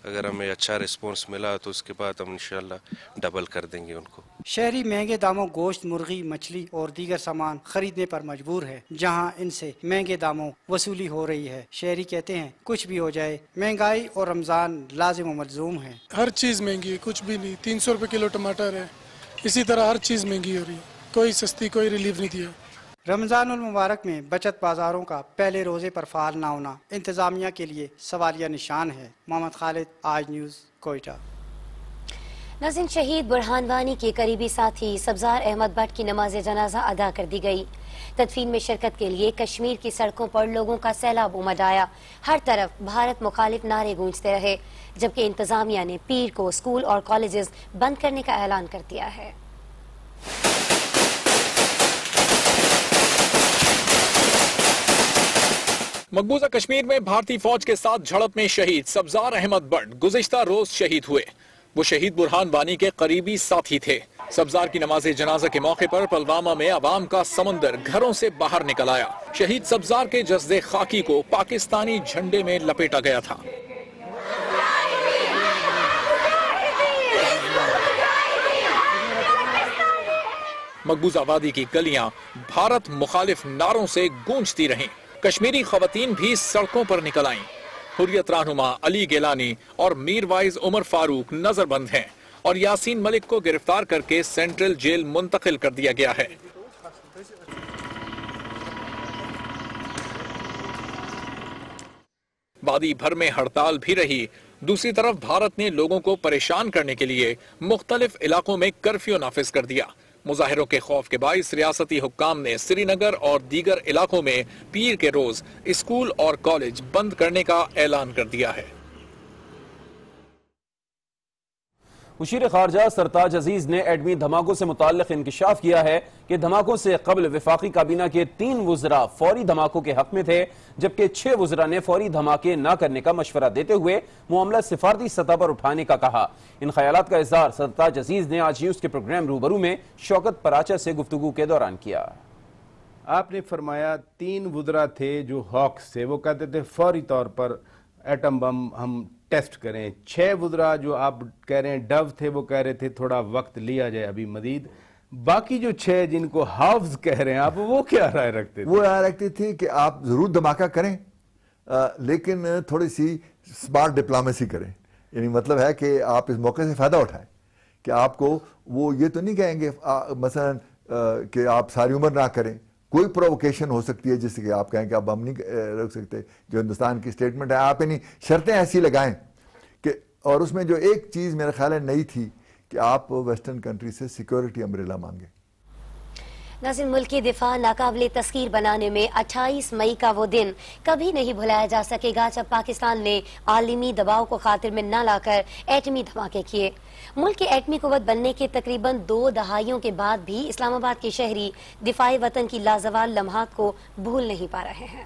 اگر ہمیں اچھا رسپانس ملا تو اس کے بعد ہم انشاءاللہ ڈبل کر دیں گے ان کو۔ شہری مہنگے داموں گوشت، مرغی، مچھلی اور دیگر سامان خریدنے پر مجبور ہے، جہاں ان سے مہنگے داموں وصولی ہو رہی ہے۔ شہری کہتے ہیں کچھ بھی ہو جائے، مہنگائی اور رمضان لازم و ملزوم ہے۔ ہر چیز مہنگی ہے، کچھ بھی نہیں۔ 300 روپے کلو ٹماٹر ہے، اسی طرح ہر چیز مہنگی ہو رہی ہے، کوئی سستی کوئی ریلیف نہیں دیا۔ رمضان المبارک میں بچت بازاروں کا پہلے روزے پر فعال نہ ہونا انتظامیہ کے لیے سوالیہ نشان ہے۔ محمد خالد، آج نیوز، کوئٹہ۔ ناظرین، شہید برہان وانی کے قریبی ساتھی سبزار احمد بٹ کی نماز جنازہ ادا کر دی گئی۔ تدفین میں شرکت کے لیے کشمیر کی سڑکوں پر لوگوں کا سیلاب امڈ آیا، ہر طرف بھارت مخالف نعرے گونجتے رہے، جبکہ انتظامیہ نے پیر کو اسکول اور کالجز بند کرنے کا اعلان کر دیا ہے۔ مقبوضہ کشمیر میں بھارتی فوج کے ساتھ جھڑپ میں شہید سبزار احمد بٹ گزشتہ روز شہید ہوئے۔ وہ شہید برہان وانی کے قریبی ساتھی تھے۔ سبزار کی نماز جنازہ کے موقع پر پلوامہ میں عوام کا سمندر گھروں سے باہر نکل آیا۔ شہید سبزار کے جسد خاکی کو پاکستانی جھنڈے میں لپیٹا گیا تھا۔ مقبوضہ وادی کی گلیاں بھارت مخالف نعروں سے گونجتی رہیں۔ کشمیری خواتین بھی سڑکوں پر نکل آئیں۔ حریت رہنما علی گیلانی اور میر وائز عمر فاروق نظر بند ہیں اور یاسین ملک کو گرفتار کر کے سینٹرل جیل منتقل کر دیا گیا ہے۔ वादी भर में हड़ताल भी रही। दूसरी तरफ भारत ने लोगों को परेशान करने के लिए मुख्तलिफ इलाकों में कर्फ्यू नाफिज कर दिया। मुजाहिरों के खौफ के बाइस रियासती हुक्काम ने श्रीनगर और दीगर इलाकों में पीर के रोज स्कूल और कॉलेज बंद करने का ऐलान कर दिया है। वज़ीर ख़ारजा सरताज अजीज ने एटमी धमाकों से मुताल्लिक़ इंकिशाफ किया है कि धमाकों से कबल वफाकी काबीना के 3 वज़रा फौरी धमाकों के हक में थे, जबकि 6 वज़रा ने फौरी धमाके न करने का मशवरा देते हुए मामला सिफारती सतह पर उठाने का कहा। इन ख्यालात का इज़हार सरताज अजीज ने आज न्यूज़ के प्रोग्राम रूबरू में शौकत पराचा से गुफ्तगू के दौरान किया। आपने फरमाया 3 वज़रा थे जो हॉक्स थे, वो कहते थे फौरी तौर पर एटम बम हम टेस्ट करें। 6 वज़रा जो आप कह रहे हैं डव थे, वो कह रहे थे थोड़ा वक्त लिया जाए अभी मजीद। बाकी जो 6 जिनको हाफ्ज कह रहे हैं आप, वो क्या राय रखते थे? वो राय रखते थे कि आप जरूर धमाका करें, लेकिन थोड़ी सी स्मार्ट डिप्लोमेसी करें। यानी मतलब है कि आप इस मौके से फ़ायदा उठाएं, कि आपको वो ये तो नहीं कहेंगे मसलन कि आप सारी उम्र ना करें। कोई प्रोवोकेशन हो सकती है जिससे कि आप कहें कि अब हम नहीं रख सकते। जो हिंदुस्तान की स्टेटमेंट है, आप यानी शर्तें ऐसी लगाएं कि, और उसमें जो एक चीज़ मेरा ख्याल है नई थी कि आप वेस्टर्न कंट्री से सिक्योरिटी अम्ब्रेला मांगे। नाज़रीन, मुल्क की दिफा नाकाबिले तस्खीर बनाने में 28 मई का वो दिन कभी नहीं भुलाया जा सकेगा जब पाकिस्तान ने आलमी दबाव को खातिर में न लाकर एटमी धमाके किए। मुल्क के एटमी कुव्वत बनने के तकरीबन 2 दहाइयों के बाद भी इस्लामाबाद के शहरी दिफाई वतन की लाजवाल लम्हात को भूल नहीं पा रहे हैं।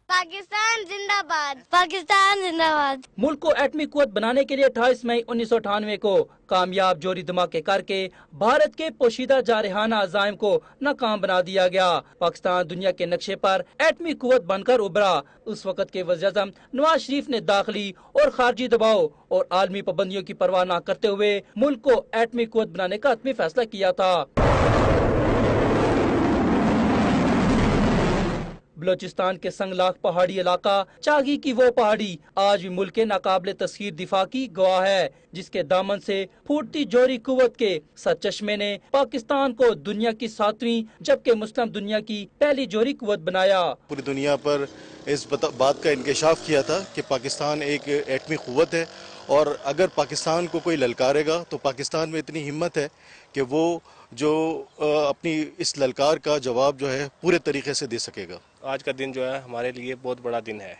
पाकिस्तान जिंदाबाद, पाकिस्तान जिंदाबाद। मुल्क को एटमी कुव्वत बनाने के लिए 28 मई 1998 को कामयाब जोरी धमाके करके भारत के पोशीदा जारहाना अज़ाइम को नाकाम बना दिया गया। पाकिस्तान दुनिया के नक्शे पर एटमी कुव्वत बनकर उभरा। उस वक्त के वज़ीर-ए-आज़म नवाज शरीफ ने दाखिली और खारजी दबाव और आलमी पाबंदियों की परवाह न करते हुए मुल्क को एटमी कुव्वत बनाने का हतमी फैसला किया था। बलोचिस्तान के संगलाख पहाड़ी इलाका चागी की वो पहाड़ी आज भी मुल्क के नाकाबिले तस्खीर दिफा की गवाह है, जिसके दामन से फूटती जोरी कुव्वत के सरचश्मे ने पाकिस्तान को दुनिया की 7वीं जबकि मुस्लिम दुनिया की पहली जोरी कुव्वत बनाया। पूरी दुनिया पर इस बात का इंकशाफ किया था कि पाकिस्तान एक एटमी कुव्वत है, और अगर पाकिस्तान को कोई ललकारेगा तो पाकिस्तान में इतनी हिम्मत है कि वो जो अपनी इस ललकार का जवाब जो है पूरे तरीके से दे सकेगा। आज का दिन जो है हमारे लिए बहुत बड़ा दिन है।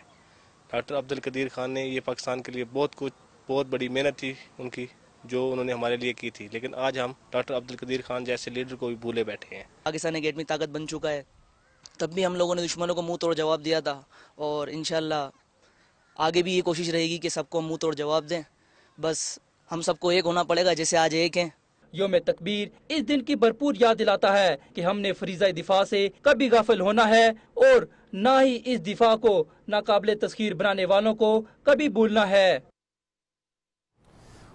डॉक्टर अब्दुल कदीर खान ने ये पाकिस्तान के लिए बहुत बड़ी मेहनत थी उनकी, जो उन्होंने हमारे लिए की थी, लेकिन आज हम डॉक्टर अब्दुल कदीर खान जैसे लीडर को भी भूले बैठे हैं। पाकिस्तान एक एटमी ताकत बन चुका है, तब भी हम लोगों ने दुश्मनों को मुंह तोड़ जवाब दिया था, और इंशाल्लाह आगे भी ये कोशिश रहेगी कि सबको मुंह तोड़ जवाब दें। बस हम सबको एक होना पड़ेगा, जैसे आज एक हैं। योम तकबीर इस दिन की भरपूर याद दिलाता है कि हमने फरीज़ा दिफा से कभी गाफिल होना है, और ना ही इस दिफा को नाकाबिले तस्खीर बनाने वालों को कभी भूलना है।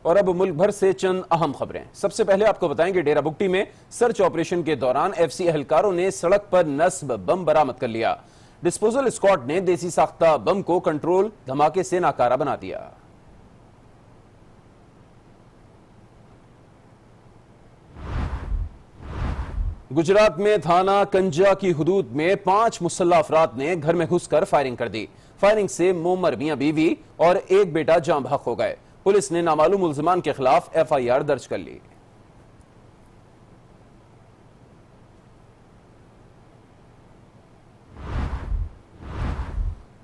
और अब मुल्क भर से चंद अहम खबरें। सबसे पहले आपको बताएंगे डेरा बुगटी में सर्च ऑपरेशन के दौरान एफसी एहलकारों ने सड़क पर नस्ब बम बरामद कर लिया। डिस्पोजल स्क्वाड ने देसी साख्ता बम को कंट्रोल धमाके से नाकारा बना दिया। गुजरात में थाना कंजा की हुदूद में 5 मुसल्लह अफराद ने घर में घुसकर फायरिंग कर दी। फायरिंग से मोमर मियां बीवी और एक बेटा जाँ बहक हो गए। पुलिस ने नामालूम मुल्जिमान के खिलाफ FIR दर्ज कर ली।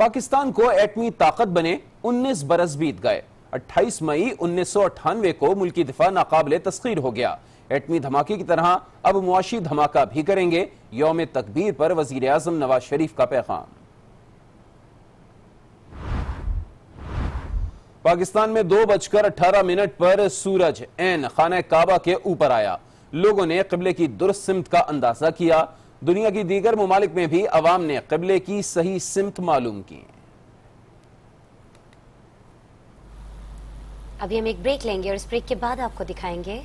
पाकिस्तान को एटमी ताकत बने 19 बरस बीत गए। 28 मई 1998 को मुल्की दिफा नाकाबिले तस्खीर हो गया। एटमी धमाके की तरह अब मुआशी धमाका भी करेंगे। यौम तकबीर पर वजीर आजम नवाज शरीफ का पैगाम। पाकिस्तान में 2:18 पर सूरज ऐन खाना काबा के ऊपर आया। लोगों ने क़िबले की दुरुस्त सिमत का अंदाजा किया। दुनिया की दीगर मुमालिक में भी अवाम ने क़िबले की सही सिमत मालूम की। अभी हम एक ब्रेक लेंगे और इस ब्रेक के बाद आपको दिखाएंगे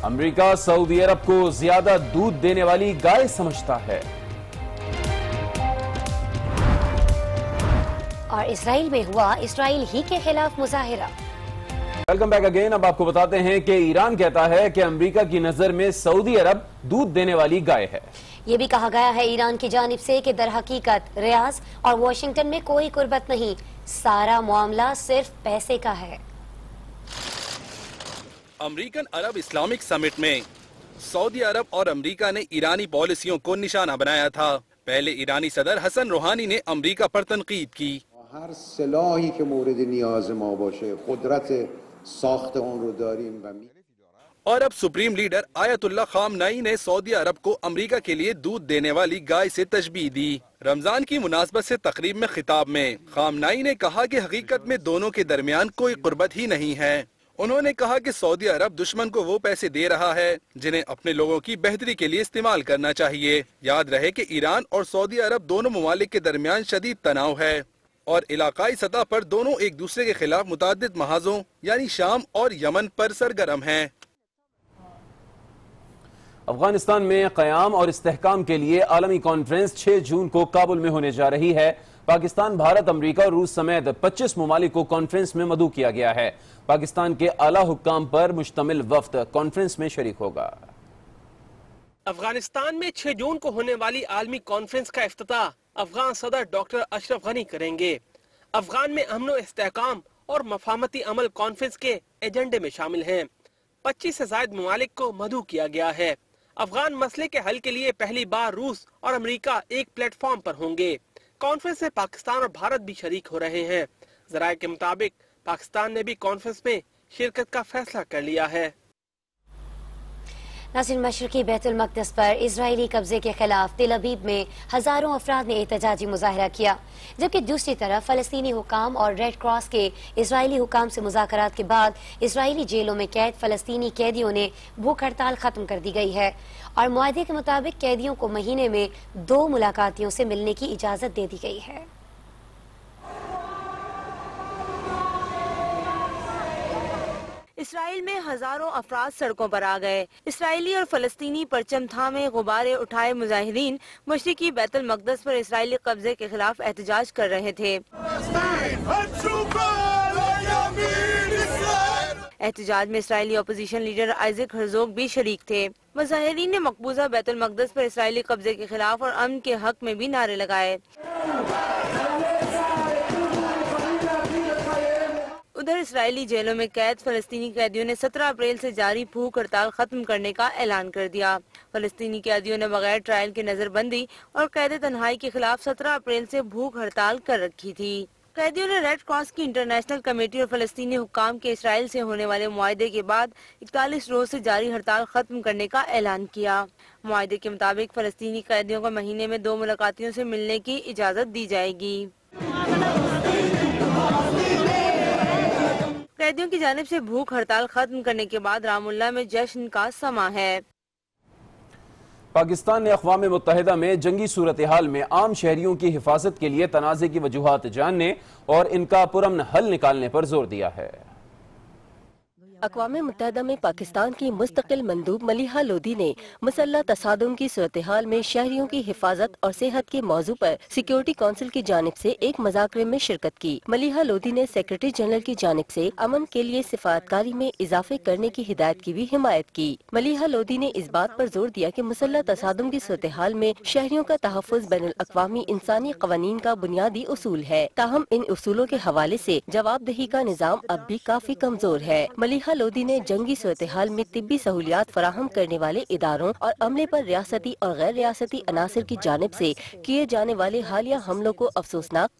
अमेरिका सऊदी अरब को ज्यादा दूध देने वाली गाय समझता है, और इजराइल में हुआ इजराइल ही के खिलाफ मुजाहिरा। Welcome back again. اب آپ کو بتاتے ہیں کہ ایران کہتا ہے کہ امریکہ کی نظر میں سعودی عرب دودھ دینے والی گائے ہے. یہ بھی کہا گیا ہے ایران کی جانب سے کہ در حقیقت ریاض اور واشنگٹن میں کوئی قربت نہیں، سارا معاملہ صرف پیسے کا ہے. امریکن عرب اسلامک سمٹ میں سعودی عرب اور امریکہ نے ایرانی پالیسیوں کو نشانہ بنایا تھا. پہلے ایرانی صدر حسن روحانی نے امریکہ پر تنقید کی. هر سلاحی که مورد نیاز ما باشه قدرت ساخت اون رو داریم و اور اب سپریم لیڈر آیت اللہ خامنئی نے سعودی عرب کو امریکہ کے لیے دودھ دینے والی گائے سے تشبیہ دی. رمضان کی مناسبت سے تقریب میں خطاب میں خامنئی نے کہا کہ حقیقت میں دونوں کے درمیان کوئی قربت ہی نہیں ہے. انہوں نے کہا کہ سعودی عرب دشمن کو وہ پیسے دے رہا ہے جنہیں اپنے لوگوں کی بہتری کے لیے استعمال کرنا چاہیے. یاد رہے کہ ایران اور سعودی عرب دونوں ممالک کے درمیان شدید تناؤ ہے اور علاقائی سطح پر دونوں ایک دوسرے کے خلاف متعدد محاذوں یعنی شام اور یمن پر سرگرم ہیں. افغانستان میں قیام اور استحکام کے لیے عالمی کانفرنس 6 جون کو کابل میں ہونے جا رہی ہے. پاکستان، بھارت، امریکہ اور روس سمیت 25 ممالک کو کانفرنس میں مدعو کیا گیا ہے. پاکستان کے اعلیٰ حکام پر مشتمل وفد کانفرنس میں شریک ہوگا. افغانستان میں 6 جون کو ہونے والی عالمی کانفرنس کا افتتاح افغان صدر ڈاکٹر اشرف غنی کریں گے. افغان میں امن و استحکام اور مفاہمتی عمل کانفرنس کے ایجنڈے میں شامل ہیں. 25 سے زائد ممالک کو مدعو کیا گیا ہے. افغان مسئلے کے حل کے لیے پہلی بار روس اور امریکہ ایک پلیٹ فارم پر ہوں گے. کانفرنس میں پاکستان اور بھارت بھی شریک ہو رہے ہیں. ذرائع کے مطابق پاکستان نے بھی کانفرنس میں شرکت کا فیصلہ کر لیا ہے. ناظرین، مشرقی بیت المقدس پر اسرائیلی قبضے کے خلاف تل ابیب میں ہزاروں افراد نے احتجاجی مظاہرہ کیا، جبکہ دوسری طرف فلسطینی حکام اور ریڈ کراس کے اسرائیلی حکام سے مذاکرات کے بعد اسرائیلی جیلوں میں قید فلسطینی قیدیوں نے بھوک ہڑتال ختم کر دی گئی ہے اور معاہدے کے مطابق قیدیوں کو مہینے میں 2 ملاقاتیوں سے ملنے کی اجازت دے دی گئی ہے. اسرائیل میں ہزاروں افراد سڑکوں پر آ گئے. اسرائیلی اور فلسطینی پرچم تھامے غبارے اٹھائے مظاہرین مشرقی بیت المقدس پر اسرائیلی قبضے کے خلاف احتجاج کر رہے تھے. احتجاج میں اسرائیلی اپوزیشن لیڈر آئزک ہرزوگ بھی شریک تھے. مظاہرین نے مقبوضہ بیت المقدس پر اسرائیلی قبضے کے خلاف اور امن کے حق میں بھی نعرے لگائے. ادھر اسرائیلی جیلوں میں قید فلسطینی قیدیوں نے 17 اپریل سے جاری بھوک ہڑتال ختم کرنے کا اعلان کر دیا. فلسطینی قیدیوں نے بغیر ٹرائل کی نظر بندی اور قید تنہائی کے خلاف 17 اپریل سے بھوک ہڑتال کر رکھی تھی. قیدیوں نے ریڈ کراس کی انٹرنیشنل کمیٹی اور فلسطینی حکام کے اسرائیل سے ہونے والے معاہدے کے بعد 41 روز سے جاری ہڑتال ختم کرنے کا اعلان کیا. معاہدے کے مطابق فلسطینی قیدیوں کو مہینے میں 2 ملاقاتیوں سے ملنے کی اجازت دی جائے گی. قیدیوں کی جانب سے بھوک ہڑتال ختم کرنے کے بعد رام اللہ میں جشن کا سماں ہے. پاکستان نے اقوام متحدہ میں جنگی صورتحال میں عام شہریوں کی حفاظت کے لیے تنازع کی وجوہات جاننے اور ان کا پرامن حل نکالنے پر زور دیا ہے. اقوام متحدہ میں پاکستان کی مستقل مندوب ملیحہ لودھی نے مسلح تصادم کی صورتحال میں شہریوں کی حفاظت اور صحت کے موضوع پر سیکیورٹی کونسل کی جانب سے ایک مذاکرے میں شرکت کی. ملیحہ لودھی نے سیکرٹری جنرل کی جانب سے امن کے لیے سفارتکاری میں اضافے کرنے کی ہدایت کی بھی حمایت کی. ملیحہ لودھی نے اس بات پر زور دیا کہ مسلح تصادم کی صورتحال میں شہریوں کا تحفظ بین الاقوامی انسانی قوانین کا بنیادی اصول ہے، تاہم ان اصولوں کے حوالے سے جواب دہی کا نظام اب بھی کافی کمزور ہے. ملیحہ لودھی نے جنگی صورتحال میں طبی سہولیات فراہم کرنے والے اداروں اور عملے پر ریاستی اور غیر ریاستی عناصر کی جانب سے کیے جانے والے حالیہ حملوں کو افسوسناک